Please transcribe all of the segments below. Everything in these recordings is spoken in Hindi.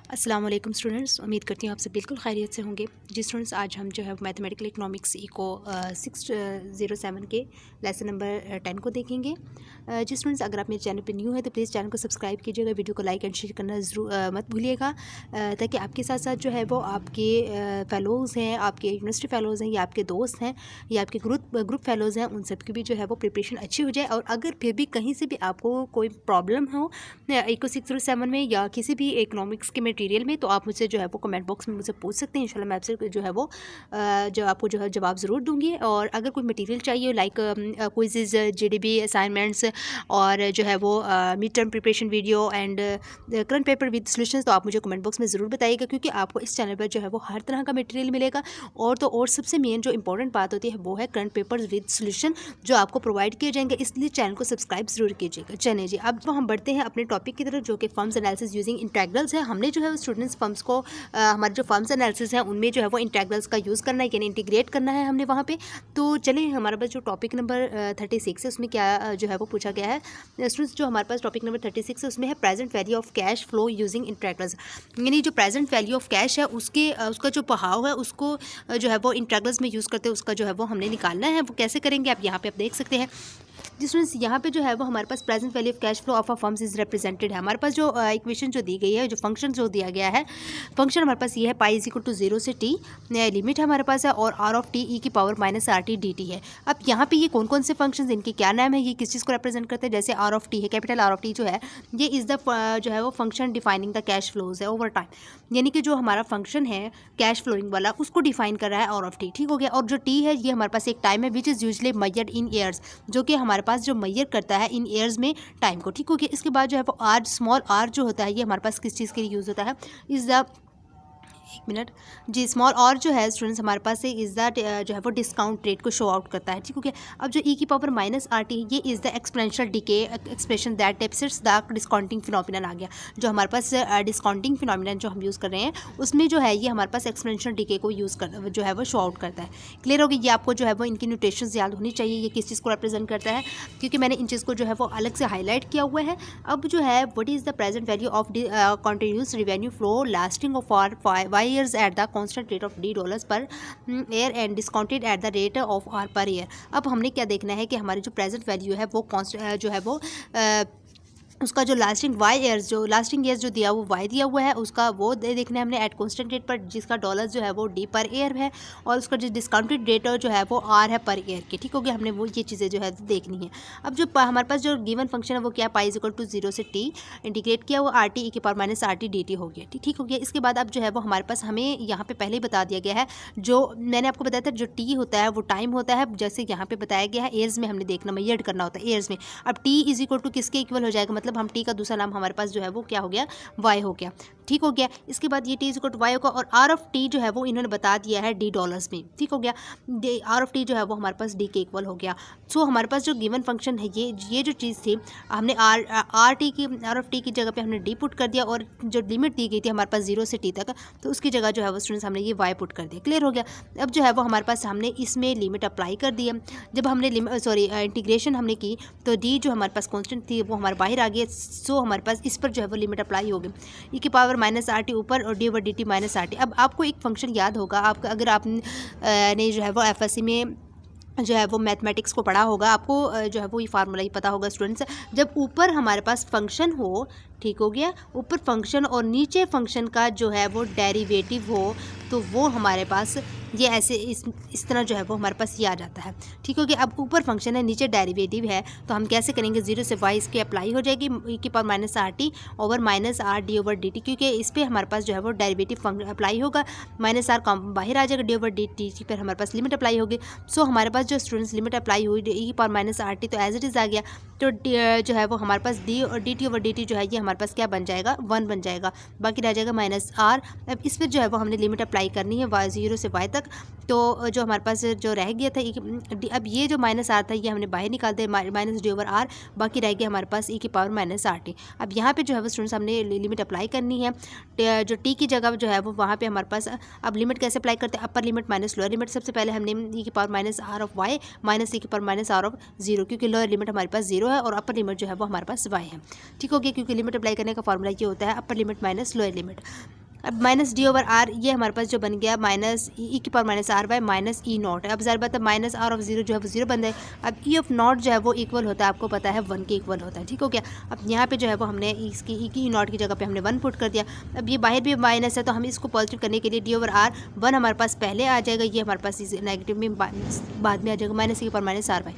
अस्सलाम वालेकुम स्टूडेंट्स, उम्मीद करती हूँ आप सब बिल्कुल खैरियत से होंगे। जी स्टूडेंट्स, आज हम जो है मैथमेटिकल इकोनॉमिक्स इको 607 के लेसन नंबर 10 को देखेंगे। जी स्टूडेंट्स, अगर आप मेरे चैनल पे न्यू है तो प्लीज़ चैनल को सब्सक्राइब कीजिएगा, वीडियो को लाइक एंड शेयर करना ज़रूर मत भूलिएगा, ताकि आपके साथ साथ जो है वो आपके फ़ेलोज़ हैं, आपके यूनिवर्सिटी फ़ेलोज़ हैं या आपके दोस्त हैं या आपके ग्रुप फ़ेलोज़ हैं, उन सब की भी जो है वो प्रिपरेशन अच्छी हो जाए। और अगर फिर भी कहीं से भी आपको कोई प्रॉब्लम हो इको 607 में या किसी भी इकोनॉमिक्स के मटेरियल में, तो आप मुझसे जो है वो कमेंट बॉक्स में मुझसे पूछ सकते हैं। इंशाल्लाह मैं आपसे जो है वो जो आपको जो है जवाब ज़रूर दूंगी। और अगर कोई मटेरियल चाहिए लाइक क्विज़, जीडीबी असाइनमेंट्स और जो है वो mid term preparation video and current paper with solutions, तो आप मुझे कमेंट बॉक्स में ज़रूर बताइएगा, क्योंकि आपको इस चैनल पर जो है वो हर तरह का मटेरियल मिलेगा। और सबसे मेन जो इंपॉर्टेंट बात होती है वो है करंट पेपर विद सॉल्यूशन जो आपको प्रोवाइड किए जाएंगे, इसलिए चैनल को सब्सक्राइब ज़रूर कीजिएगा। चलिए जी, अब हम बढ़ते हैं अपने टॉपिक की तरफ, जो कि फर्म्स एनालिसिस यूजिंग इंटेग्रल्स है। हमने जो है स्टूडेंट्स फर्म्स को हमारे जो फर्म्स एनालिसिस है उनमें जो है वो इंटेग्रल्स का यूज़ करना है, यानी इंटीग्रेट करना है हमने वहाँ पे। तो चलिए, हमारे पास जो टॉपिक नंबर 36 है उसमें क्या जो है वो पूछा गया है स्टूडेंट्स। जो हमारे पास टॉपिक नंबर 36 है उसमें है present value of cash flow using integrals, यानी जो प्रेजेंट वैल्यू ऑफ कैश है उसका जो बहाव है उसको जो है वो इंटेग्रल्स में यूज़ करते हैं, उसका जो है वो हमने निकालना है। वो कैसे करेंगे आप यहाँ पे आप देख सकते हैं। स्टूडेंट्स, यहाँ पे जो है वो हमारे पास present value of cash flow of a firms is represented है। हमारे पास जो इक्वेशन जो दी गई है, जो फंक्शन जो दिया गया है, फंक्शन हमारे पास ये है पाई इज इक्वल टू 0 से टी, लिमिट हमारे पास है, और आर ऑफ टी ई की power minus R T D T है। अब यहाँ पे ये कौन कौन से फंक्शन, इनके क्या नाम है, ये किस चीज़ को रिप्रेजेंट करते हैं। जैसे आर ऑफ टी है, कैपिटल आर ऑफ टी जो है ये इज़ द जो है वो function defining the cash flows है ओवर टाइम, यानी कि जो हमारा फंक्शन है कैश फ्लोइंग वाला उसको डिफाइन कर रहा है आर ऑफ टी। ठीक हो गया। और जो टी है ये हमारे पास एक टाइम है which is usually measured in years, जो कि हमारे पास जो मैयर करता है इन ईयर्स में टाइम को। ठीक हो गया। इसके बाद जो है वो आर, स्मॉल आर जो होता है ये हमारे पास किस चीज़ के लिए यूज़ होता है, इज़ द एक मिनट जी, स्मॉल और जो है स्टूडेंट्स हमारे पास से इज़ दैट जो है वो डिस्काउंट रेट को शो आउट करता है। ठीक हो गया। अब जो ई की पावर माइनस आर टी ये is the exponential decay expression that depicts the discounting phenomenon आ गया। जो हमारे पास डिस्काउंटिंग फिनोमिनन जो हम यूज़ कर रहे हैं उसमें जो है ये हमारे पास एक्सपोनेंशियल डिके को यूज़ कर जो है वो शो आउट करता है। क्लियर होगी। ये आपको जो है वो इनकी नोटेशंस याद होनी चाहिए, ये किस चीज़ को रिप्रेजेंट करता है, क्योंकि मैंने इन चीज़ को जो है वो अलग से हाईलाइट किया हुआ है। अब जो है what is the present value of continuous revenue flow lasting for 5 years at the constant rate of $D per year and discounted at the rate of R per year। अब हमने क्या देखना है कि हमारी जो प्रेजेंट वैल्यू है वो जो है वो उसका जो लास्टिंग ईयर्स जो दिया वो वाई दिया हुआ है उसका वो देखना है हमने एट कॉन्स्टेंट रेट पर, जिसका डॉलर्स जो है वो डी पर ईयर है, और उसका जो डिस्काउंटेड रेट जो है वो आर है पर ईयर के। ठीक हो गया। हमने वो ये चीज़ें जो है देखनी है। अब जो हमारे पास जो गिवन फंक्शन है वो क्या, पाई इज इक्वल टू 0 से टी इंटीग्रेट किया हुआ आर टी ई की power minus R T D T हो गया। ठीक हो गया। इसके बाद अब जो है वो हमारे पास हमें यहाँ पे पहले ही बता दिया गया है, जो मैंने आपको बताया था जो टी होता है वो टाइम होता है, जैसे यहाँ पे बताया गया है ईयर्स में हमने देखना मेजर करना होता है ईयर्स में। अब टी इज इक्वल टू किसके इक्वल हो जाएगा, मतलब हम टी का दूसरा नाम हमारे पास जो है वो क्या हो गया, वाई हो गया। ठीक हो गया। इसके बाद ये T is equal to Y होगा, और आर ऑफ टी जो है वो इन्होंने बता दिया है डी डॉलर्स में। ठीक हो गया। आर ऑफ टी जो है वो हमारे पास डी के इक्वल हो गया। सो हमारे पास जो गिवन फंक्शन है ये जो चीज़ थी हमने आर ऑफ टी की जगह पे हमने डी पुट कर दिया, और जो लिमिट दी गई थी हमारे पास 0 से टी तक, तो उसकी जगह जो है वो स्टूडेंट्स हमने ये वाई पुट कर दिया। क्लियर हो गया। अब जो है वो हमारे पास हमने इसमें लिमिट अप्लाई कर दी है। जब हमने इंटीग्रेशन हमने की तो डी जो हमारे पास कॉन्स्टेंट थी वो हमारे बाहर आ गई। सो हमारे पास इस पर जो है वो लिमिट अप्लाई होगी, ई की पावर माइनस आर टी ऊपर और D over D T minus R T. अब आपको एक फंक्शन याद होगा, आपका अगर आपने जो है वो एफ एस सी में जो है वो मैथमेटिक्स को पढ़ा होगा, आपको जो है वो ये फार्मूला ही पता होगा स्टूडेंट्स। जब ऊपर हमारे पास फंक्शन हो, ठीक हो गया, ऊपर फंक्शन और नीचे फंक्शन का जो है वो डेरिवेटिव हो, तो वो हमारे पास ये ऐसे इस तरह जो है वो हमारे पास ये आ जाता है। ठीक हो गया। अब ऊपर फंक्शन है नीचे डेरिवेटिव है, तो हम कैसे करेंगे, 0 से वाई इसके अप्लाई हो जाएगी ई की power minus R T over minus R D over D T, क्योंकि इस पर हमारे पास जो है वो डेरिवेटिव अप्लाई होगा, माइनस आर कम बाहर आ जाएगा, डी ओवर डी टी पर हमारे पास लिमिट अप्लाई होगी। सो हमारे पास जो स्टूडेंट्स लिमिट अप्लाई हुई ई की पावर माइनस आर टी तो एज इट इज़ आ गया, तो जो है वो हमारे पास डी और D T over D T जो है ये हमारे पास क्या बन जाएगा, 1 बन जाएगा, बाकी रह जाएगा माइनस आर। अब इस पर जो है वो हमने लिमिट अप्लाई करनी है वाई 0 से वाई तक, तो जो हमारे पास जो रह गया था अब ये जो माइनस आर था ये हमने बाहर निकाल दिया, माइनस डी ओवर आर, बाकी रह गया हमारे पास ई की पावर माइनस आर टी। अब यहाँ पे जो है वो स्टूडेंट्स हमने लिमिट अप्लाई करनी है, जो टी की जगह जो है वो वहाँ पे हमारे पास अब लिमिट कैसे अप्लाई करते हैं, upper limit minus lower limit. सबसे पहले हमने ई की power minus R of Y minus E की पावर माइनस आर ऑफ 0, क्योंकि लोअर लिमिट हमारे पास 0 है और अपर लिमिट जो है वो हमारे पास वाई है। ठीक हो गया, क्योंकि लिमिट अप्लाई करने का फॉर्मूला ये होता है upper limit minus lower limit. अब माइनस डी ओवर आर ये हमारे पास जो बन गया माइनस ई की power minus R by minus E naught. अब ज़ाहिर बात है माइनस आर ऑफ जीरो जो है वो जीरो बन जाए। अब ई ऑफ नॉट जो है वो इक्वल होता है, आपको पता है 1 के इक्वल होता है, ठीक हो गया। अब यहाँ पे जो है वो हमने इसकी ई की नॉट की जगह पे हमने 1 पुट कर दिया। अब ये बाहर भी माइनस है तो हम इसको पॉजिटिव करने के लिए डी ओवर आर 1 हमारे पास पहले आ जाएगा, ये हमारे पास इस नेगेटिव में बाद में आ जाएगा माइनस ई की पावर माइनस आर बाय।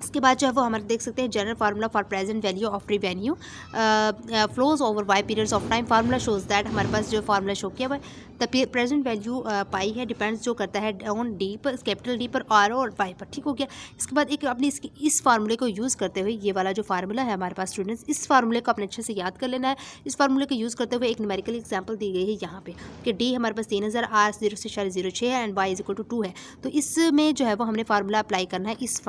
इसके बाद जो है वो हमारे देख सकते हैं general formula for present value of revenue flows over Y periods of time. Formula shows that हमारे पास जो फार्मूला शो किया हुआ है द प्रेजेंट वैल्यू पाई है डिपेंड्स जो करता है ऑन डी पर, कैपिटल डी पर, आर और वाई पर, ठीक हो गया। इसके बाद एक अपने इस फार्मूले को यूज़ करते हुए ये वाला जो फार्मूला है हमारे पास स्टूडेंट्स, इस फार्मूले को अपने अच्छे से याद कर लेना है। इस फार्मूले को यूज़ करते हुए एक न्यूमेरिकल एग्जाम्पल दी गई है यहाँ पे कि डी हमारे पास 3000, आर 0.06 है and Y is equal to 2 है। तो इसमें जो है वो हमने फार्मूला अप्लाई करना है इस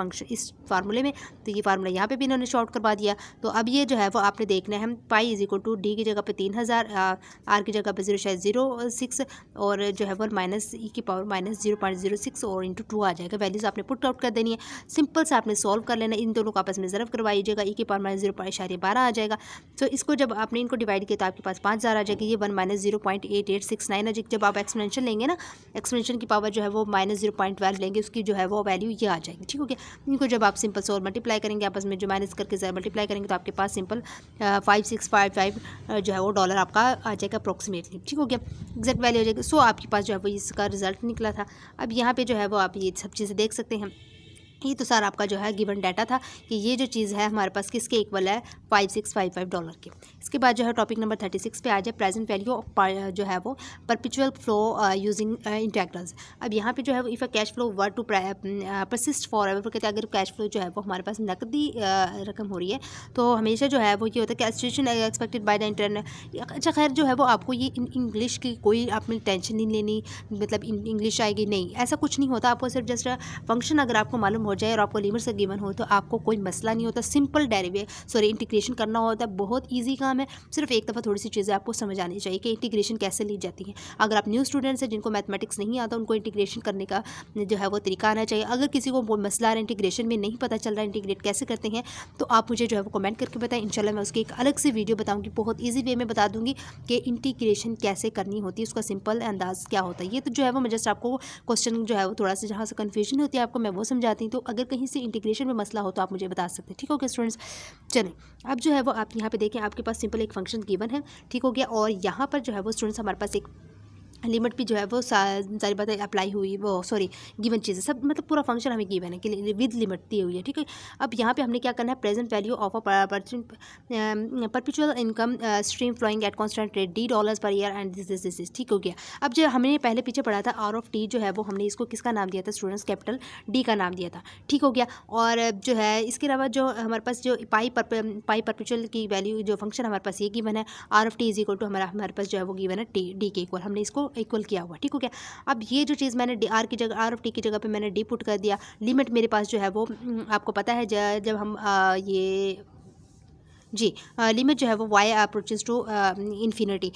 फार्मूले में। तो ये फार्मूला यहाँ पे भी इन्होंने शॉर्ट करवा दिया। तो अब ये जो है वो आपने देखना है, हम pi is equal to D की जगह पे 3000, आर की जगह पे 0.06 और जो है वो माइनस ई की पावर माइनस 0.06 और इंटू 2 आ जाएगा। वैल्यूज आपने पुट आउट कर देनी है, सिंपल से आपने सॉल्व कर लेना है। इन दोनों को आपस में ज़रब करवाइएगा, ई की पावर माइनस 0.12 आ जाएगा। तो इसको जब आपने इनको डिवाइड किया तो आपके पास 5000 आ जाएगी। ये 1 माइनस 0.8869 आ जाएगी। जब आप एक्सपेंशन लेंगे ना, एक्सपेंशन की पावर जो है वो माइनस 0.12 लेंगे, उसकी जो है वो वैल्यू ये आ जाएगी, ठीक हो गया। इनको जब आप सिंपल सॉल्व मल्टीप्लाई करेंगे आपस में, जो माइनस करके मल्टीप्लाई करेंगे तो आपके पास सिंपल 5655 जो है वो डॉलर आपका आ जाएगा अप्रॉक्सीमेटली, ठीक हो गया। एग्जैक्ट वैल्यू हो जाएगी। सो आपके पास जो है वो इसका रिजल्ट निकला था। अब यहाँ पे जो है वो आप ये सब चीज़ें देख सकते हैं। ये तो सर आपका जो है गिवन डाटा था कि ये जो चीज़ है हमारे पास किसके इक्वल है, $5655 के। इसके बाद जो है टॉपिक नंबर 36 पे आ जाए, प्रेजेंट वैल्यू ऑफ जो है वो परपेचुअल फ्लो यूजिंग इंटेग्रल्स। अब यहाँ पे जो है वो if a cash flow were to persist for ever, कहते हैं अगर कैश फ्लो जो है वो हमारे पास नकदी रकम हो रही है तो हमेशा जो है वो ये होता है कि situation expected by the internet. अच्छा खैर जो है वो आपको ये इंग्लिश की कोई आपने टेंशन नहीं लेनी, मतलब इंग्लिश आएगी नहीं, ऐसा कुछ नहीं होता। आपको सिर्फ जस्ट फंक्शन अगर आपको मालूम हो जाए और आपको लिमिट से गिवन हो तो आपको कोई मसला नहीं होता। सिंपल इंटीग्रेशन करना होता है, बहुत इजी काम है। सिर्फ एक दफ़ा थोड़ी सी चीज़ें आपको समझ आनी चाहिए कि इंटीग्रेशन कैसे ली जाती है। अगर आप न्यू स्टूडेंट्स हैं जिनको मैथमेटिक्स नहीं आता, उनको इंटीग्रेशन करने का जो है वो तरीका आना चाहिए। अगर किसी को मसला आ रहा है इंटीग्रेशन में, नहीं पता चल रहा है इंटीग्रेट कैसे करते हैं, तो आप मुझे जो है वो कमेंट करके बताएं। इंशाल्लाह मैं उसकी एक अलग से वीडियो बताऊँगी, बहुत ईजी वे में बता दूँगी कि इंटीग्रेशन कैसे करनी होती है, उसका सिंपल अंदाज़ क्या होता है। ये तो जो है वो मैं जस्ट आपको क्वेश्चन जो है वो थोड़ा सा जहाँ से कन्फ्यूजन होती है आपको मैं वो समझाती हूँ। तो अगर कहीं से इंटीग्रेशन में मसला हो तो आप मुझे बता सकते हैं, ठीक हो गया स्टूडेंट्स। चलें अब जो है वो आप यहाँ पे देखें, आपके पास सिंपल एक फंक्शन गिवन है, ठीक हो गया। और यहाँ पर जो है वो स्टूडेंट्स हमारे पास एक लिमिट भी जो है वो सारी बातें अप्लाई हुई, वो सॉरी गिवन चीज़ें सब, मतलब पूरा फंक्शन हमें गिवन है कि विद लिमिट दी हुई है, ठीक है। अब यहाँ पे हमने क्या करना है, present value of a perpetual income stream flowing at constant rate $D पर ईयर एंड दिस, ठीक हो गया। अब जो हमने पहले पीछे पढ़ा था आर ऑफ टी जो है वो हमने इसको किसका नाम दिया था स्टूडेंट्स, कैपिटल डी का नाम दिया था, ठीक हो गया। और जो है इसके अलावा जो हमारे पास जो पाई परपेचुअल की वैल्यू जो फंक्शन हमारे पास ये गिवन है, R of T is equal to हमारे पास जो है वो गिवन है डी के इक्वल, हमने इसको इक्वल किया हुआ, ठीक हो गया। अब ये जो चीज़ मैंने आर की जगह, आर ऑफ टी की जगह पे मैंने डी पुट कर दिया। लिमिट मेरे पास जो है वो आपको पता है जब हम ये जी लिमिट जो है वो y अप्रोचेस टू इन्फिनिटी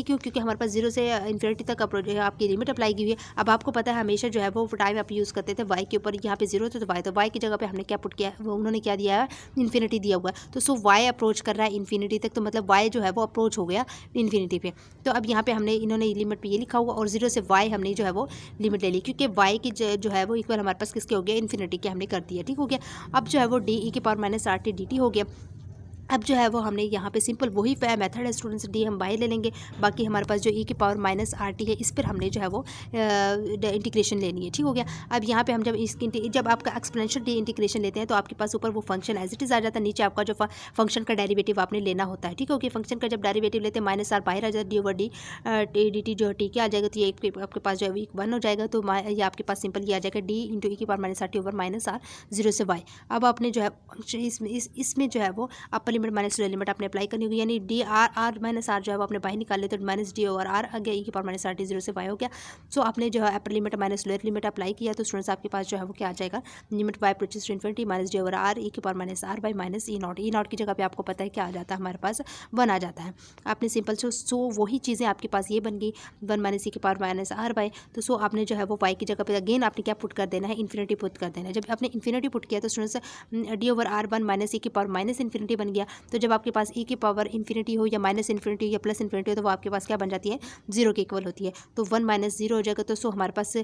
क्यों, क्योंकि हमारे पास 0 से इन्फिनिटी तक आपकी लिमिट अप्लाई की हुई है। अब आपको पता है हमेशा जो है वो टाइम आप यूज़ करते थे y के ऊपर, यहाँ पे 0 थे तो y की जगह पे हमने क्या पुट किया, वो उन्होंने क्या दिया है, इन्फिनिटी दिया हुआ है। तो सो y अप्रोच कर रहा है इन्फिनिटी तक, तो मतलब y जो है वो अप्रोच हो गया इन्फिनिटी पे। तो अब यहाँ पे हमने इन्होंने लिमिट पे ये लिखा हुआ और 0 से y हमने जो है वो लिमिट ले ली, क्योंकि y की जो है वो इक्वल हमारे पास किसके हो गया, इन्फिनिटी के हमने कर दिया, ठीक हो गया। अब जो है वो डी ई की power minus R T D T हो गया। अब जो है वो हमने यहाँ पे सिंपल वही मेथड है स्टूडेंट्स, डी हम बाहर ले लेंगे, बाकी हमारे पास जो ई की पावर माइनस आर टी है इस पर हमने जो है वो इंटीग्रेशन लेनी है, ठीक हो गया। अब यहाँ पे हम जब आपका एक्सपोनेंशियल डी इंटीग्रेशन लेते हैं तो आपके पास ऊपर वो फंक्शन एज इट इज़ आ जाता है, नीचे आपका जो फंक्शन का डेरिवेटिव आपने लेना होता है, ठीक हो गया। फंक्शन का जब डेरिवेटिव लेते हैं माइनस आर बाहर आ जाता है, डी ओवर डी टी जो टी के आ जाएगा, तो ये आपके पास जो है 1 हो जाएगा। तो ये आपके पास सिंपल ये आ जाएगा डी इंटू ई की power minus R T over minus R 0 से वाई। अब आपने जो है इसमें जो है वो अपर लिमिट माइनस लोअर लिमिट आपने अप्लाई करनी होगी, यानी डी आर माइनस आर जो है वो आपने बाहर निकाल लिया, तो माइनस डी ओवर आर आ गया, ई की पावर माइनस आर टी 0 से वाई हो गया। सो आपने जो है upper limit minus lower limit apply किया, तो स्टूडेंट्स आपके पास जो है वो क्या आ जाएगा, limit Y approaches to infinity minus D over R E की power minus R by minus E naught की जगह पे आपको पता है क्या आ जाता है, हमारे पास 1 आ जाता है। आपने सिंपल सो वही चीज़ें आपके पास ये बन गई 1 माइनस ई की पावर माइनस आर बाई। तो सो आपने जो है वो वाई की जगह पे अगेन आपने क्या पुट कर देना है, इन्फिनिटी पुट कर देना है। जब आपने इन्फिनिटी पुट किया तो students D over R 1 minus E की पावर माइनस इन्फिनिटी बन गया। तो जब आपके पास ई की पावर इन्फिनिटी हो या माइनस इन्फिनिटी हो या प्लस इन्फिनिटी हो तो वो आपके पास क्या बन जाती है, जीरो के इक्वल होती है। तो 1 माइनस जीरो हो जाएगा। तो सो हमारे पास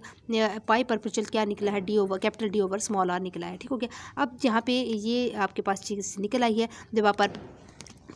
पाई परपेचुअल क्या निकला है, D over capital D over small R निकला है। ठीक हो गया। अब यहाँ पे ये आपके पास चीज़ निकल आई है। जब आप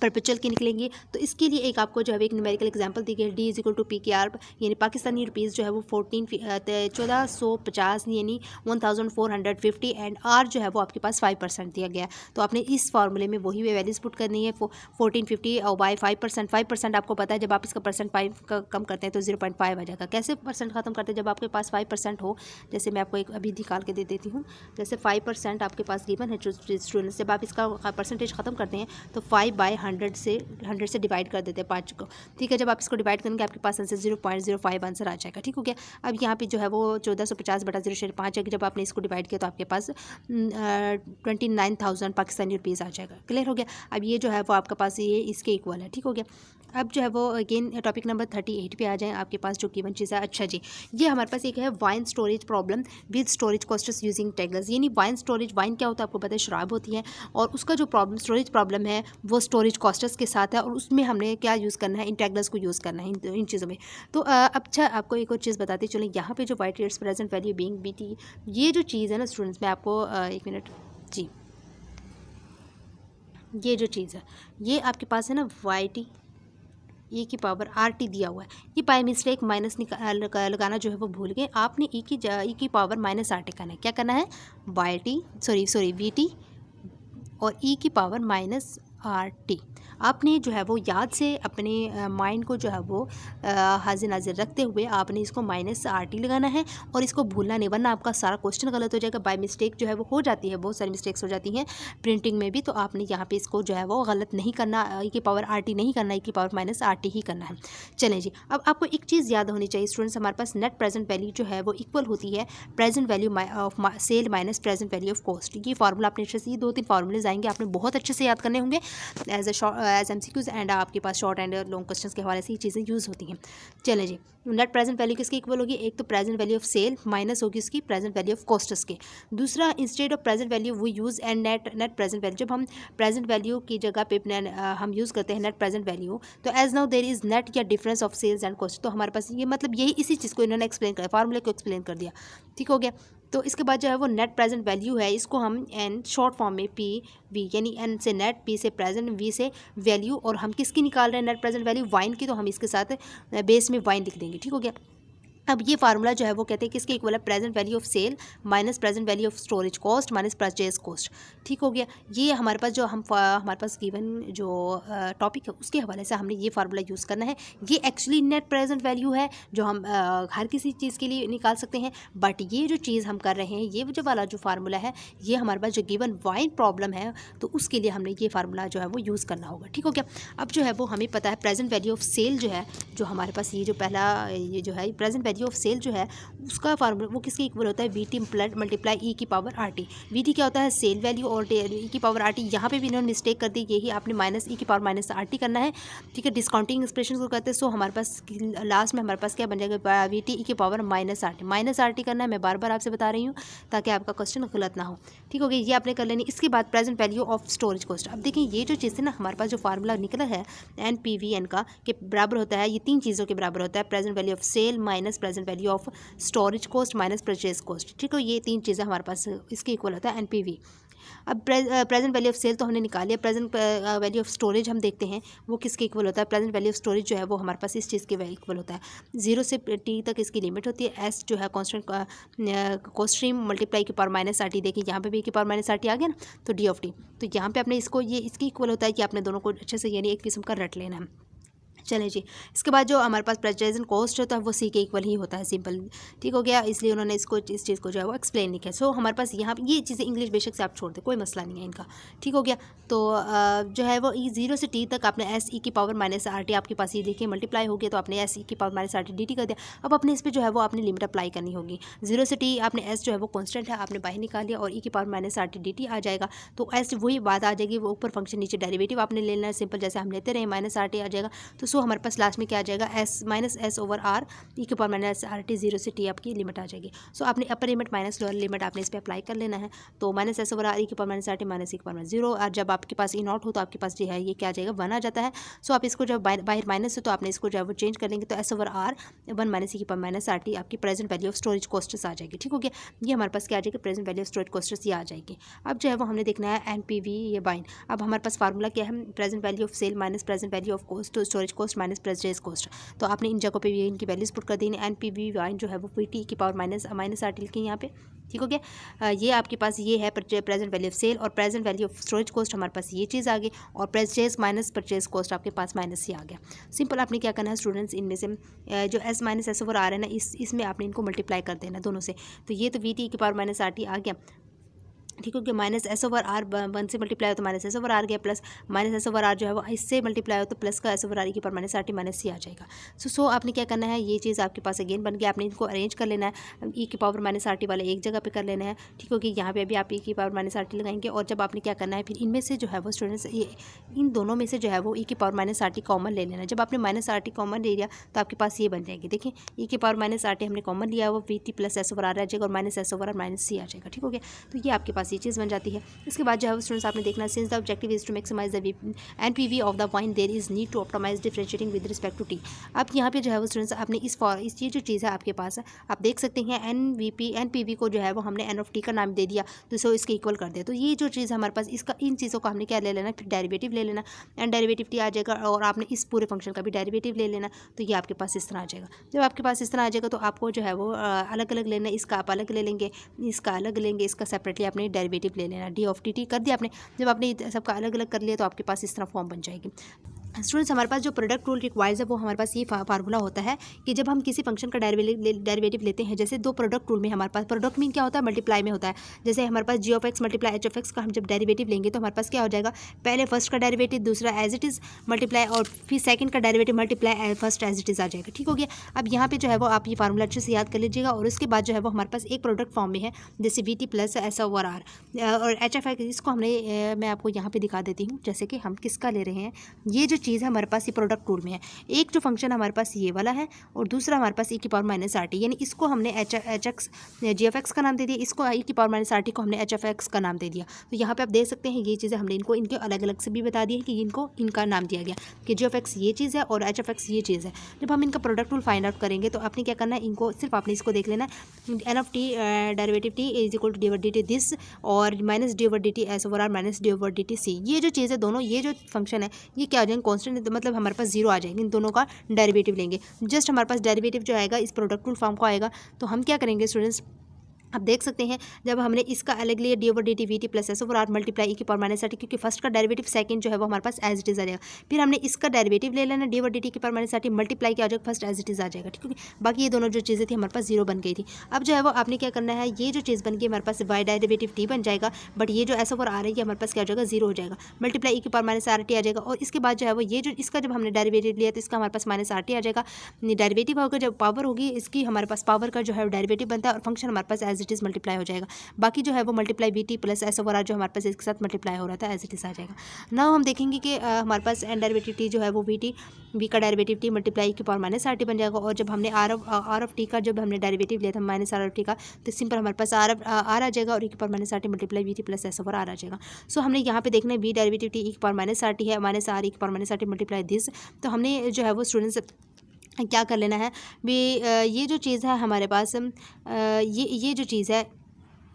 परपेचुअल की निकलेंगे तो इसके लिए एक आपको जो है एक न्यूमेरिकल एग्जांपल दी गई है, D is equal to P K R, यानी पाकिस्तानी रुपीज़ जो है वो 1450 यानी 1450 एंड आर जो है वो आपके पास 5% दिया गया है। तो आपने इस फार्मूले में वही वैल्यूज पुट करनी है 1450 और बाई 5%। आपको पता है जब आप इसका परसेंट 5 कम करते हैं तो 0.5 आ जाएगा। कैसे परसेंट खत्म करते हैं, जब आपके पास 5% हो, जैसे मैं आपको एक अभी निकाल के दे देती हूँ। जैसे 5% आपके पास गिवन है स्टूडेंट्स, जब आप इसका परसेंटेज खत्म करते हैं तो 5/100 से डिवाइड कर देते हैं 5 को। ठीक है, जब आप इसको डिवाइड करेंगे आपके पास आंसर 0.05 आंसर आ जाएगा। ठीक हो गया। अब यहाँ पे जो है वो 1450/0.5 है। जब आपने इसको डिवाइड किया तो आपके पास 29,000 पाकिस्तानी रुपीज़ आ जाएगा। क्लियर हो गया। अब ये जो है वो आपके पास ये इसके इक्वल है। ठीक हो गया। अब जो है वो अगेन टॉपिक नंबर 38 पे आ जाएं। आपके पास जो गिवन चीज़ है, अच्छा जी, ये हमारे पास एक है wine storage problem with storage costs using tangles. यानी वाइन स्टोरेज, वाइन क्या होता है आपको पता है, शराब होती है, और उसका जो प्रॉब्लम स्टोरेज प्रॉब्लम है वो स्टोरेज कॉस्ट्स के साथ है, और उसमें हमने क्या यूज़ करना है, इन टैगल्स को यूज़ करना है इन चीज़ों में। तो अच्छा आपको एक और चीज़ बताती चलो, यहाँ पे जो white rates present value being BT, ये जो चीज़ है ना स्टूडेंट्स, मैं आपको एक मिनट जी, ये जो चीज़ है ये आपके पास है ना वाई ई की पावर आर टी दिया हुआ है। ये बाय मिस्टेक माइनस लगाना जो है वो भूल गए। आपने ई की पावर माइनस आर टी करना है। क्या करना है, Y T sorry V T और ई की पावर माइनस आर टी। आपने जो है वो याद से अपने माइंड को जो है वो हाजिर नाजिर रखते हुए आपने इसको माइनस आर टी लगाना है, और इसको भूलना नहीं, वरना आपका सारा क्वेश्चन गलत हो जाएगा। बाय मिस्टेक जो है वो हो जाती है, बहुत सारी मिस्टेक्स हो जाती हैं प्रिंटिंग में भी। तो आपने यहाँ पे इसको जो है वो गलत नहीं करना, ई की पावर आर टी नहीं करना, ई की पावर माइनस आर टी ही करना है। चलें जी, अब आपको एक चीज़ याद होनी चाहिए स्टूडेंट्स, हमारे पास नेट प्रेजेंट वैल्यू जो है वो इक्वल होती है present value of sale minus present value of cost. ये फार्मूला आपने अच्छे से, ये 2-3 फार्मूलेज आएंगे, आपने बहुत अच्छे से याद करने होंगे एज MCQs एंड आपके पास शॉर्ट एंड लॉन्ग क्वेश्चंस के हवाले से ये चीज़ें यूज़ होती हैं। चलें जी, नेट प्रेजेंट वैल्यू किसकी इक्वल होगी, एक तो present value of sale minus होगी इसकी प्रेजेंट वैल्यू ऑफ कॉस्ट्स के। दूसरा, इंस्टेड ऑफ प्रेजेंट वैल्यू वो use and net present value, जब हम प्रेजेंट वैल्यू की जगह पे हम यूज़ करते हैं नेट प्रेजेंट वैल्यू, तो as now there is net या difference of sales and cost. तो हमारे पास ये मतलब यही इसी चीज़ को इन्होंने एक्सप्लेन कर, फार्मूले को एक्सप्लेन कर दिया। ठीक हो गया। तो इसके बाद जो है वो नेट प्रेजेंट वैल्यू है, इसको हम एन शॉर्ट फॉर्म में पी वी, यानी एन से नेट, पी से प्रेजेंट, वी से वैल्यू, और हम किसकी निकाल रहे हैं नेट प्रेजेंट वैल्यू, वाइन की, तो हम इसके साथ बेस में वाइन लिख देंगे। ठीक हो गया। अब ये फार्मूला जो है वो कहते हैं किसके इक्वल है, present value of sale minus present value of storage cost minus purchase cost. ठीक हो गया। ये हमारे पास जो हमारे पास गिवन जो टॉपिक है उसके हवाले से हमने ये फार्मूला यूज़ करना है। ये एक्चुअली नेट प्रेजेंट वैल्यू है जो हम हर किसी चीज़ के लिए निकाल सकते हैं, बट ये जो चीज़ हम कर रहे हैं, ये जो वाला जो फार्मूला है, ये हमारे पास जो गिवन वाइन प्रॉब्लम है तो उसके लिए हमने ये फार्मूला जो है वो यूज़ करना होगा। ठीक हो गया। अब जो है वो हमें पता है प्रेजेंट वैल्यू ऑफ सेल जो है, जो हमारे पास ये जो पहला ये जो है प्रेजेंट वैल्यू ऑफ सेल जो है उसका फार्मूला वो किसके इक्वल होता है, वी टी मल्टीप्लाई ई की power R T. V T क्या होता है, सेल वैल्यू, और ई की पावर आर टी। यहाँ पे भी इन्होंने मिस्टेक कर दी, यही आपने माइनस ई की पावर माइनस आर टी करना है। ठीक है, डिस्काउंटिंग एक्सप्रेशन को कहते हैं। सो हमारे पास लास्ट में हमारे पास क्या बन जाएगा, वी टी ई की पावर माइनस आर टी करना है। मैं बार बार आपसे बता रही हूँ ताकि आपका क्वेश्चन गलत ना हो। ठीक हो गया, ये आपने कर लेनी। इसके बाद present value of storage cost. अब देखिए ये जो चीज़ है ना, हमारे पास जो फार्मूला निकला है एन पी वी एन का के बराबर होता है, ये 3 चीज़ों के बराबर होता है, present value of sale minus present value of storage cost minus purchase cost. ठीक है, ये 3 चीज़ें हमारे पास इसके इक्वल होता है एनपीवी। अब प्रेजेंट वैल्यू ऑफ सेल तो हमने निकाली है, प्रेजेंट वैल्यू ऑफ स्टोरेज हम देखते हैं वो किसके इक्वल होता है। प्रेजेंट वैल्यू ऑफ स्टोरेज जो है वो हमारे पास इस चीज़ के इक्वल होता है, 0 से टी तक इसकी लिमिट होती है। एस जो है कॉन्स्टेंट कॉस्ट स्ट्रीम मल्टीप्लाई की पावर माइनस आर टी। देखिए यहाँ पे भी की पावर माइनस आर टी आ गया ना, तो डी ऑफ टी। तो यहाँ पे आपने इसको ये इसके इक्वल होता है कि आपने दोनों को अच्छे से यानी एक किस्म का रट लेना है। चलें जी, इसके बाद जो हमारे पास परचेज एंड कॉस्ट होता है वो सी के इक्वल ही होता है, सिंपल। ठीक हो गया, इसलिए उन्होंने इसको इस चीज़ को जो है वो एक्सप्लेन नहीं किया। सो हमारे पास यहाँ ये चीज़ें इंग्लिश बेशक से आप छोड़ दें, कोई मसला नहीं है इनका। ठीक हो गया। तो जो है वो 0 से टी तक आपने एस ई की पावर माइनस आर टी, आपके पास ये देखिए मल्टीप्लाई हो गया, तो आपने एस ई की power minus R T D T कर दिया। अब अपने इस पर जो है वो आपने लिमिट अप्लाई करनी होगी। 0 से टी आपने एस जो है वो कॉन्स्टेंट है, आपने बाहर निकाल लिया, और ई की power minus R T D T आ जाएगा। तो एस वही बात आ जाएगी, वो ऊपर फंक्शन नीचे डेरिवेटिव आपने लेना है, सिंपल जैसे हम लेते रहे माइनस आर टी आ जाएगा। तो सो सो हमारे पास लास्ट में क्या आ जाएगा, S minus S over R E के पावर माइनस आर टी, 0 से टी आपकी लिमिट आ जाएगी। सो आपने upper limit minus lower limit आपने इस पर अप्लाई कर लेना है। तो minus S over R E के power minus R T minus E के पावर माइनस 0, और जब आपके पास ई नॉट हो तो आपके पास जो है ये क्या आ जाएगा, 1 आ जाता है। सो आप इसको जब बाहर माइनस हो तो आपने इसको जो है वो चेंज कर लेंगे, तो S over R 1 minus E के पावर माइनस आर टी आपकी present value of storage costs आ जाएगी। ठीक हो गया, ये हमारे पास क्या आ जाएगी, present value of storage costs ये आ जाएगी। अब जो है वो हमने देखना है एनपीवी ये बाइन। अब हमारे पास फार्मूला क्या है, present value of sale minus present value of cost, storage cost minus purchase cost. तो आपने इन जगहों पे भी इनकी वैल्यूज पुट कर दी। एनपीवी बाइन जो है वो पीटी की पावर माइनस आर टी लिखी यहाँ पे। ठीक हो गया, ये आपके पास ये है प्रेजेंट वैल्यू ऑफ सेल, और present value of storage cost हमारे पास ये चीज़ आ गई, और परचेज माइनस परचेज कॉस्ट आपके पास माइनस ही आ गया। सिंपल आपने क्या करना है स्टूडेंट्स, इनमें से जो S minus S over R है ना, इसमें आपने इनको मल्टीप्लाई कर देना दोनों से। तो ये तो वी टी की पावर माइनस आर टी आ गया। ठीक हो गया, माइनस एस ओवर आर 1 से मल्टीप्लाई हो तो माइनस एस ओवर आर गया, plus minus S over R जो है वो इससे मल्टीप्लाई हो तो प्लस का एस ओवर आर की पर minus R T minus C आ जाएगा। सो आपने क्या करना है, ये चीज़ आपके पास अगेन बन गया, आपने इनको अरेंज कर लेना है। ई की पावर माइनस आर टी वाले एक जगह पे कर लेना है। ठीक हो गया, यहाँ पे भी आप ई की पावर माइनस आर टी लगाएंगे, और जब आपने क्या करना है फिर इनमें से जो है वो स्टूडेंट्स इन दोनों में से जो है वो ई की power minus R T common ले लेना। जब आपने माइनस आर टी कॉमन ले लिया तो आपके पास ये बन जाएगी, देखिए ई की पावर माइनस आर टी हमने कॉमन लिया, वो V T plus S over R आ जाएगा, और minus S over R minus C आ जाएगा। ठीक हो गया, तो ये आपके पास ये चीज़ बन जाती है। इसके बाद जो है स्टूडेंट्स आपने देखना, since the objective is to maximise the NPV of the wine there is need to optimise differentiating with respect to T. अब यहाँ पे जो है वो स्टूडेंट्स आपने इस ये जो चीज़ है आपके पास आप देख सकते हैं एनपीवी को जो है वो हमने एन ऑफ टी का नाम दे दिया, तो इसको इसके इक्वल कर दिया। तो ये जो चीज़ हमारे पास इसका इन चीज़ों को हमने क्या ले लेना, फिर डेरिवेटिव ले लेना, एंड डेरिवेटिव टी आ जाएगा, और आपने इस पूरे फंक्शन का भी डेरिवेटिव ले लेना। तो ये आपके पास इस तरह आ जाएगा। जब आपके पास इस तरह आ जाएगा तो आपको जो है वो अलग अलग लेना, इसका आप अलग ले लेंगे, इसका अलग लेंगे, इसका सेपरेटली आपने डेरिवेटिव ले लेना। डी ऑफ टी कर दिया आपने। जब आपने सबका अलग अलग कर लिया तो आपके पास इस तरह फॉर्म बन जाएगी। स्टूडेंट्स हमारे पास जो प्रोडक्ट रूल रिक्वायर्स है वो हमारे पास ये फार्मूला होता है कि जब हम किसी फंक्शन का डेरिवेटिव लेते हैं, जैसे दो प्रोडक्ट रूल में हमारे पास प्रोडक्ट मीन क्या होता है, मल्टीप्लाई में होता है। जैसे हमारे पास G of X multiply H of X का हम जब डेरिवेटिव लेंगे तो हमारे पास क्या हो जाएगा, पहले फर्स्ट का डेरिवेटिव दूसरा एज इट इज़ मल्टीप्लाई, और फिर सेकंड का derivative multiply first as it is आ जाएगा। ठीक हो गया, अब यहाँ पे जो है वो आप ये फार्मूला अच्छे से याद कर लीजिएगा, और उसके बाद जो है वो हमारे पास एक प्रोडक्ट फॉर्म में है, जैसे V T plus S over R और एच ऑफ एक्स। इसको हमने मैं आपको यहाँ पे दिखा देती हूँ, जैसे कि हम किसका ले रहे हैं। ये जो चीज़ है हमारे पास प्रोडक्ट रूल में है, एक जो फंक्शन हमारे पास ये वाला है, और दूसरा हमारे पास ई की पावर माइनस आर टी, यानी इसको हमने एच एक्स जी एफ एक्स का नाम दे दिया, इसको ई की पावर माइनस आर टी को हमने एच एफ एक्स का नाम दे दिया। तो यहाँ पे आप देख सकते हैं ये चीज़ें हमने इनको इनके अलग अलग से भी बता दी है कि इनको इनका नाम दिया गया कि जी एफ एक्स ये चीज़ है और एच एफ एक्स ये चीज़ है। जब हम इनका प्रोडक्ट रूल फाइंड आउट करेंगे तो आपने क्या करना है, इनको सिर्फ आपने इसको देख लेना है, N of T derivative T is equal to D over D T this, और minus D over D T S over R minus D over D T C. ये जो चीज़ है दोनों, ये जो फंक्शन है ये क्या हो जाएंगे, कॉन्स्टेंट, मतलब हमारे पास जीरो आ जाएंगे। इन दोनों का डेरिवेटिव लेंगे, जस्ट हमारे पास डेरिवेटिव जो आएगा इस प्रोडक्ट रूल फॉर्म को आएगा। तो हम क्या करेंगे स्टूडेंट्स, आप देख सकते हैं जब हमने इसका अलग लिया D over D T V T plus S over R multiply E की पावर माइनस आर टी, क्योंकि फर्स्ट का डेरिवेटिव सेकंड जो है वो हमारे पास एज इट इज़ आ जाएगा। फिर हमने इसका डेरिवेटिव ले लेना डी ओवर डी टी की power minus R T multiply किया जाएगा, फर्स्ट एज इट इज़ आ जाएगा। ठीक है, बाकी ये दोनों जो चीज़ें थी हमारे पास जीरो बन गई थी। अब जो है वो आपने क्या करना है, ये जो चीज़ बन गई हमारे पास वाई डेरिवेटिव टी बन जाएगा, बट ये जो एस ओवर आर है ये हमारे पास क्या हो जाएगा, जीरो हो जाएगा, मल्टीप्लाई ई की पावर माइनस आर टी आ जाएगा। और इसके बाद जो है वो ये जो इसका जब हमने डेरिवेटिव लिया तो इसका हमारे पास माइनस आर टी आ जाएगा। डेरिवेटिव होगा जब पावर होगी इसकी, हमारे पास पावर का जो है डेरिवेटिव बनता है, और फंक्शन हमारे पास एज इट इज़ मल्टीप्लाई हो जाएगा। बाकी जो है वो multiply V T plus S over R जो हमारे पास इसके साथ मल्टीप्लाई हो रहा था एज इट इज़ आ जाएगा। नाउ हम देखेंगे कि हमारे पास एन डेरिवेटिव टी जो है वो वी का डेरिवेटिव टी मल्टीप्लाई की पावर माइनस आर टी बन जाएगा। और जब हमने आर ऑफ टी का जब हमने डेरिवेटिव लिया था माइनस आर ऑफ टी का, तो सिंपल हमारे पास आर आ जाएगा, और ई की power minus R T multiply V T plus S over R आ जाएगा। सो हमने यहाँ पे देखना है वी डेरिवेटिव टी ई की पावर माइनस आर टी है, माइनस आर ई की power minus R T multiply this. तो हमने जो है वो स्टूडेंट्स क्या कर लेना है, ये जो चीज़ है हमारे पास, ये जो चीज़ है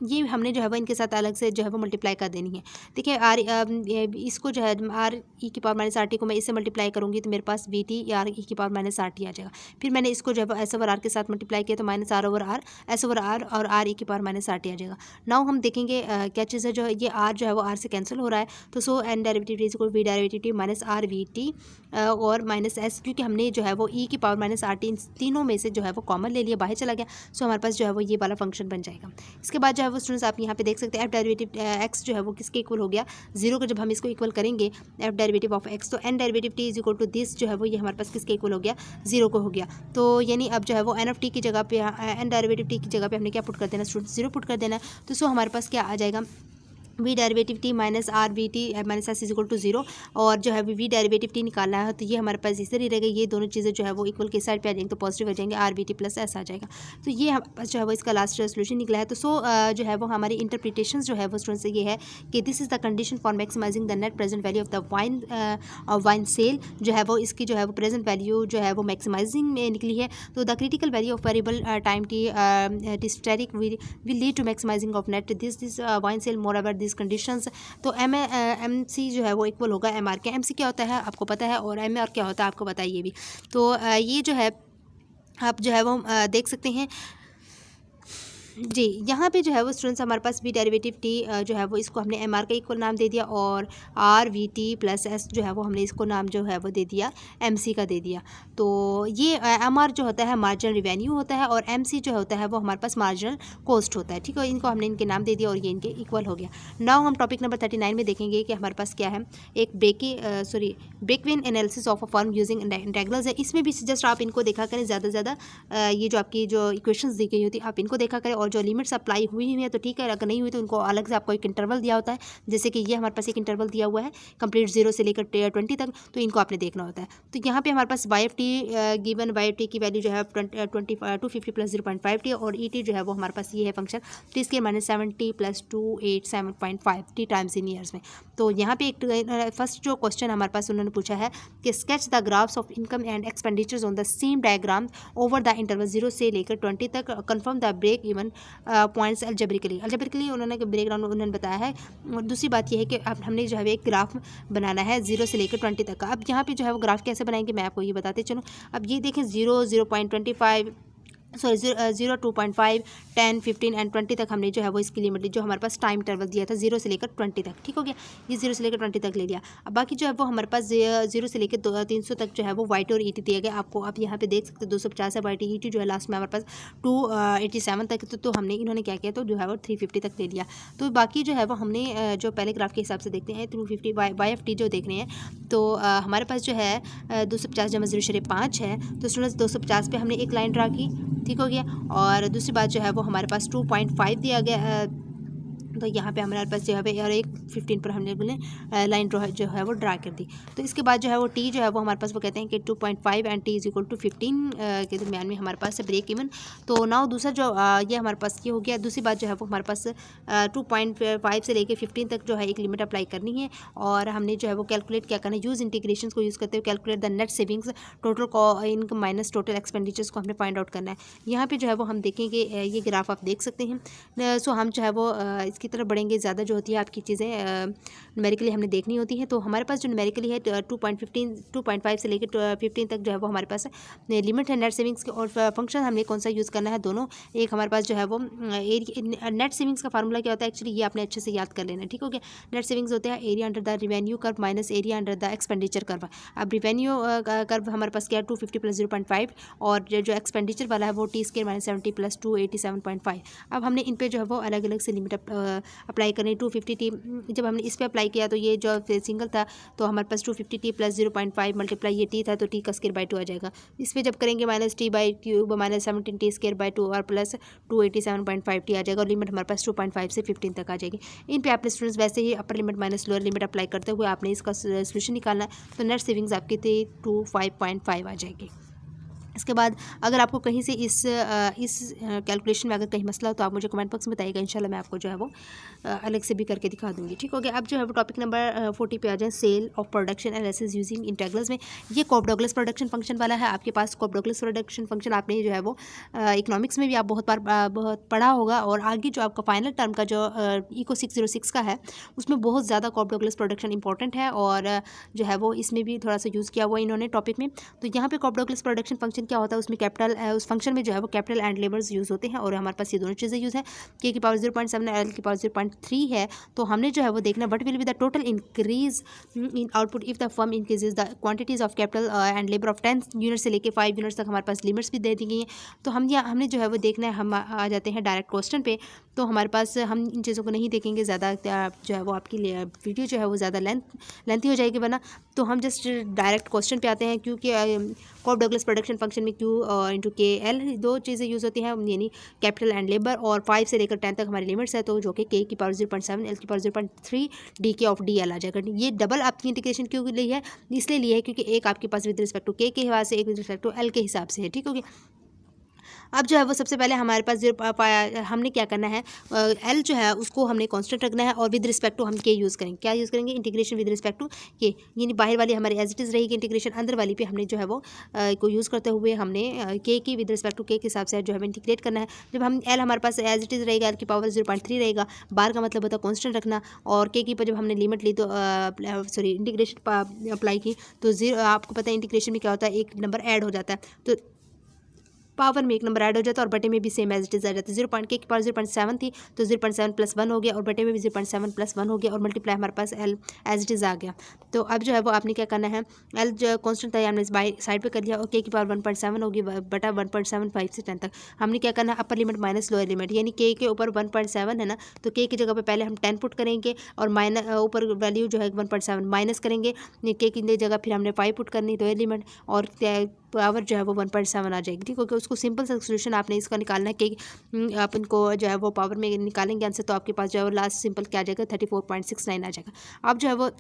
ये हमने जो है वो इनके साथ अलग से जो है वो मल्टीप्लाई कर देनी है। देखिए आर इसको जो है आर ई की पावर माइनस आर टी को मैं इससे मल्टीप्लाई करूँगी तो मेरे पास वी टी आर ई की पावर माइनस आर टी आ जाएगा। फिर मैंने इसको जो है वो एस ओवर आर के साथ मल्टीप्लाई किया तो minus R over R S over R और आर ई की पावर माइनस आर टी आ जाएगा। नाउ हम देखेंगे क्या चीज़ है, जो ये आर जो है वो आर से कैंसिल हो रहा है, तो so N derivative T equal V derivative T minus R V T और माइनस एस, क्योंकि हमने जो है वो ई की पावर माइनस आर टी इन तीनों में से जो है वो कॉमन ले लिया, बाहर चला गया। सो हमारे पास जो है वो ये वाला फंक्शन बन जाएगा। इसके बाद जो है वो स्टूडेंट्स आप यहाँ पे देख सकते हैं एफ डेरिवेटिव एक्स जो है वो किसके इक्वल हो गया, जीरो को जब हम इसको इक्वल करेंगे एफ डेरिवेटिव ऑफ एक्स, तो N derivative T is equal to this जो है वो ये हमारे पास किसके इक्वल हो गया, जीरो को हो गया। तो यानी अब जो है वो एन ऑफ टी की जगह पे एन डेरिवेटिव टी की जगह पे हमने क्या पुट कर देना स्टूडेंट, जीरो पुट कर देना। तो सो हमारे पास क्या आ जाएगा, V derivative T minus R V T minus S equal to 0, और जो है वी डेरिवेटिव टी निकालना है तो ये हमारे पास इस तरह रहेगा, ये दोनों चीज़ें जो है वो इक्वल के साइड पे आ जाएंगे तो पॉजिटिव आ जाएंगे, R V T plus S आ जाएगा। तो ये हमारे पास जो है वो इसका लास्ट सोल्यूशन निकला है। तो जो है वो हमारी इंटरप्रिटेशन जो है वो स्टूडेंट से ये है कि this is the condition for maximising the net present value of the wine sale, जो है वो इसकी जो है वो प्रेजेंट वैल्यू जो है वो मैक्सिमाइजिंग में निकली है। तो the critical value of variable time T static will lead to maximising of net this wine sale more ever this conditions. तो एम सी जो है वो इक्वल होगा एम आर के। एम सी क्या होता है आपको पता है, और एम आर क्या होता है आपको पता है ये भी। तो ये जो है आप जो है वो देख सकते हैं जी। यहाँ पे जो है वो स्टूडेंट्स हमारे पास वी डेरिवेटिव टी जो है वो इसको हमने एम आर का इक्वल नाम दे दिया, और R V T plus S जो है वो हमने इसको नाम जो है वो दे दिया एम सी का दे दिया। तो ये एम आर जो होता है मार्जिनल रिवेन्यू होता है, और एम सी जो होता है वो हमारे पास मार्जिनल कॉस्ट होता है। ठीक है, इनको हमने इनके नाम दे दिया और ये इनके इक्वल हो गया। नाउ हम टॉपिक नंबर 39 में देखेंगे कि हमारे पास क्या है, एक break-even analysis of a firm using integrals है। इसमें भी जस्ट आप इनको देखा करें, ज़्यादा से ज़्यादा ये जो आपकी जो इक्वेशंस दी गई होती है आप इनको देखा करें, और जो लिमिट्स अप्लाई हुई है तो ठीक है, अगर नहीं हुई तो उनको अलग से आपको एक इंटरवल दिया होता है। जैसे कि ये हमारे पास एक इंटरवल दिया हुआ है कंप्लीट 0 से लेकर 20 तक, तो इनको आपने देखना होता है। तो यहाँ पे हमारे पास Y F T given Y F T की वैल्यू जो है 250 प्लस 0.5 टी, और ई टी जो है वो हमारे पास ये है function T square minus 70 plus 287.5 T times in years में। तो यहाँ पे एक फर्स्ट जो क्वेश्चन हमारे पास उन्होंने पूछा है कि sketch the graphs of income and expenditures on the same diagram over the interval 0 से लेकर 20 तक, confirm the break even points algebraically उन्होंने ब्रेकडाउन उन्होंने बताया है। और दूसरी बात यह है कि अब हमने जो है एक ग्राफ बनाना है 0 से लेकर 20 तक का। अब यहाँ पे जो है वो ग्राफ कैसे बनाएंगे मैं आपको ये बताते चलूँ। अब ये देखें 0, 0.25 सॉरी 0, 2.5, 10, 15 एंड 20 तक हमने जो है वो इसकी लिमिट ली, जो हमारे पास टाइम इंटरवल दिया था 0 से लेकर 20 तक। ठीक हो गया, ये 0 से लेकर 20 तक ले लिया। अब बाकी जो है वो हमारे पास 0 से लेकर 300 तक जो है वो वाई टी और ई टी दिया गया आपको। आप यहाँ पे देख सकते हैं 250 है वाई टी, ई टी जो है लास्ट में हमारे पास 287 तक। तो हमने इन्होंने क्या किया, तो जो है वो 350 तक ले लिया। तो बाकी जो है वो हमने जो पहले ग्राफ के हिसाब से देखते हैं 250 वाई एफ टी जो देख रहे हैं, तो हमारे पास जो है 250 जमा 0.5 है। तो स्टूडेंट्स 250 पे हमने एक लाइन ड्रा की, ठीक हो गया। और दूसरी बात जो है वो हमारे पास 2.5 दिया गया, तो यहाँ पे हमारे पास जो है और एक 15 पर हमने बोले लाइन जो है वो ड्रा कर दी। तो इसके बाद जो है वो टी जो है वो हमारे पास वो कहते हैं कि 2.5 and T is equal to 15 के दरमियान में हमारे पास है ब्रेक इवन। तो नाउ दूसरा जो ये हमारे पास ये हो गया। दूसरी बात जो है वो हमारे पास 2.5 से लेकर 15 तक जो है एक लिमिट अप्लाई करनी है, और हमने जो है वो कैलकुलेट क्या करना है, यूज़ इंटीग्रेशन को यूज़ करते हुए calculate the net savings total income minus total expenditures को हमने फाइंड आउट करना है। यहाँ पे जो है वो हम देखेंगे ये ग्राफ आप देख सकते हैं। सो हम जो है वो इसकी तरफ बढ़ेंगे। ज़्यादा जो होती है आपकी चीज़ें न्यूमेरिकली हमने देखनी होती है। तो हमारे पास जो न्यूमेरिकली है 2.5 से लेकर 15 तक जो है वो हमारे पास लिमिट है नेट सेविंग्स की। और फंक्शन हमने कौन सा यूज़ करना है, दोनों। एक हमारे पास जो है वो नेट सेविंग्स का फार्मूला क्या होता है, एक्चुअली ये आपने अच्छे से याद कर लेना, ठीक हो गया। नेट सेविंग्स होते हैं area under the revenue curve minus area under the expenditure curve. अब रिवेन्यू कर्व हमारे पास क्या है 250 प्लस 0.5, और जो एक्सपेंडिचर वाला है वो टी स्केयर माइनस 70 प्लस 287.5। अब हमने इन पे जो है वो अलग अलग से लिमिट अप्लाई करनी। 250 टी जब हमने इस पे अप्लाई किया तो ये जो सिंगल था तो हमारे पास 250 टी प्लस 0.5 मल्टीप्लाई ये टी था तो टी का स्केयर बाई 2 आ जाएगा। इस पे जब करेंगे minus T by cube minus 17 T square by 2 और प्लस 287.5 टी आ जाएगा, और लिमिट हमारे पास 2.5 से 15 तक आ जाएगी। इन पे आपने स्टूडेंट्स वैसे ही upper limit minus lower limit apply करते हुए आपने इसका सोल्यूशन निकालना है। तो नेट सेविंग्स आपकी 25.5 आ जाएगी। इसके बाद अगर आपको कहीं से इस कैलकुलेशन में अगर कहीं मसला हो तो आप मुझे कमेंट बॉक्स में बताइएगा, इंशाल्लाह मैं आपको जो है वो अलग से भी करके दिखा दूंगी, ठीक हो गया। अब जो है वो टॉपिक नंबर 40 पे आ जाए, sale of production analysis using integrals में। ये कोप-डगलस प्रोडक्शन फंक्शन वाला है आपके पास। कोप-डगलस प्रोडक्शन फंक्शन आपने जो है वो इकोनॉमिक्स में भी आप बहुत बार बहुत पढ़ा होगा, और आगे जो आपका फाइनल टर्म का जो इको 606 का है उसमें बहुत ज़्यादा कोप-डगलस प्रोडक्शन इंपॉर्टेंट है, और जो है वो इसमें भी थोड़ा सा यूज़ किया हुआ इन्होंने टॉपिक में। तो यहाँ पे कोप-डगलस प्रोडक्शन फंक्शन क्या होता है, उसमें कैपिटल उस फंक्शन में जो है वो कैपिटल एंड लेबर्स यूज़ होते हैं, और हमारे पास ये दोनों चीज़ें यूज़ है। के की पावर 0.7 एल की पावर 0.3 है। तो हमने जो है वो देखना what will be the total increase in output if the firm increases the quantities of capital and labour of 10 unit से लेके 5 यूनिट्स तक। हमारे पास लिमिट्स भी दे दी गई हैं। तो हमने जो है वो देखना है, हम आ जाते हैं डायरेक्ट क्वेश्चन पे। तो हमारे पास हम इन चीज़ों को नहीं देखेंगे ज़्यादा, जो है वो आपकी वीडियो जो है वो ज़्यादा लेंथी हो जाएगी बना। तो हम जस्ट डायरेक्ट क्वेश्चन पे आते हैं, क्योंकि कॉफ डगलस प्रोडक्शन फंक्शन में Q इंटू के एल दो चीज़ें यूज़ होती हैं, यानी कैपिटल एंड लेबर, और 5 से लेकर 10 तक हमारी लिमिट्स है, तो जो कि K की पावर 0.7 L की पावर 0.3 डी के ऑफ डी एल आ जाएगा। ये डबल आपकी इंटीग्रेशन क्यों ली है, इसलिए ली है क्योंकि एक आपके पास विद रिस्पेक्ट टू K के हिसाब से, एक विद रिस्पेक्ट टू L के हिसाब से है, ठीक होगी। अब जो है वो सबसे पहले हमारे पास जो हमने क्या करना है, एल जो है उसको हमने कांस्टेंट रखना है, और विद रिस्पेक्ट टू हम के यूज़ करेंगे। क्या यूज़ करेंगे, इंटीग्रेशन विद रिस्पेक्ट टू के, यानी बाहर वाली हमारी एज इट इज़ रहेगी इंटीग्रेशन, अंदर वाली पे हमने जो है वो को यूज़ करते हुए हमने के की विद रिस्पेक्ट टू के के हिसाब से जो है इंटीग्रेट करना है। जब हम एल हमारे पास एज इट इज़ रहेगा, एल की पावर 0.3 रहेगा, बार का मतलब होता है कांस्टेंट रखना, और के की पर जब हमने लिमिट ली तो सॉरी इंटीग्रेशन अप्लाई की तो 0, आपको पता है इंटीग्रेशन में क्या होता है, एक नंबर ऐड हो जाता है, तो पावर में एक नंबर ऐड हो जाता है, और बटे में भी सेम एज इट इज आ जाता है। 0.K की पावर 0.7 थी तो 0.7 प्लस 1 हो गया, और बटे में भी 0.7 प्लस 1 हो गया, और मल्टीप्लाई हमारे पास एल एज इट इज आ गया। तो अब जो है वो आपने क्या करना है, एल जो कॉन्स्टेंट था हमने बाई साइड पे कर लिया, और K की पावर 1.7 होगी बटा 1.75 से 10 तक। हमने क्या करना है, upper limit minus lower limit, यानी K के ऊपर 1.7 है ना, तो K की जगह पे पहले हम 10 पुट करेंगे, और माइनस ऊपर वैल्यू जो है 1.7 माइनस करेंगे, K की जगह फिर हमने 5 पुट करनी लोअर लिमिट, और पावर जो है वो 1.7 आ जाएगी, ठीक है। उसको सिंपल सा सोल्यूशन आपने इसका निकालना है कि आप इनको जो है वो पावर में निकालेंगे आंसर, तो आपके पास जो है वो लास्ट सिंपल क्या आ जाएगा, 34.69 आ जाएगा। अब जो है वो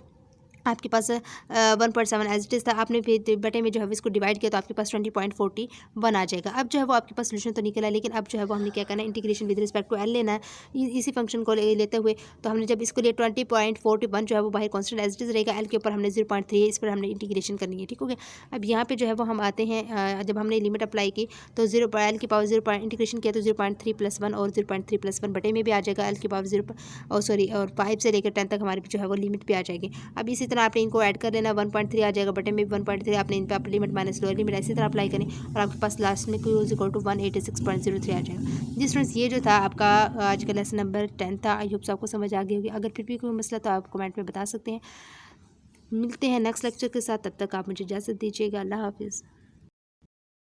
आपके पास 1.7 एज इट इज़ था, आपने फिर बटे में जो है इसको डिवाइड किया तो आपके पास 20.41 आ जाएगा। अब जो है वो आपके पास सोल्यूशन तो निकला, लेकिन अब जो है वो हमने क्या करना है, integration with respect to L लेना है, इसी फंक्शन को लेते हुए। तो हमने जब इसको लिए 20.41 जो है वो बाहर कॉन्स्टेंट एज इट इज़ रहेगा, एल के ऊपर हमने 0.3 इस पर हमने इंटीग्रेशन करनी है, ठीक हो गया। अब यहाँ पे जो है वो हम आते हैं, जब हमने लिमिट अप्लाई की तो 0 एल की पावर 0 इंटीग्रेशन किया तो 0.3 प्लस 1 और 0.3 प्लस 1 बटे में भी आ जाएगा, एल की पावर 0 और 5 से लेकर 10 तक हमारे जो है वो लिमिट भी आ जाएगी। अब इसी तरह आपने इनको ऐड कर लेना, 1.3 आ जाएगा, बटे में 1.3 आपने इन पर अपर लिमिट माइनस लोअर लिमिट इसी तरह अप्लाई करें, और आपके पास लास्ट में Q इक्वल टू 186.03 आ जाएगा। जी स्टूडेंट्स, ये जो था आपका आज का लेसन नंबर 10 था। आई होप से आपको समझ आ गई होगी। अगर फिर भी कोई मसला तो आप कमेंट में बता सकते हैं। मिलते हैं नेक्स्ट लेक्चर के साथ, तब तक आप मुझे इजाज़त दीजिएगा। अल्लाह हाफिज़।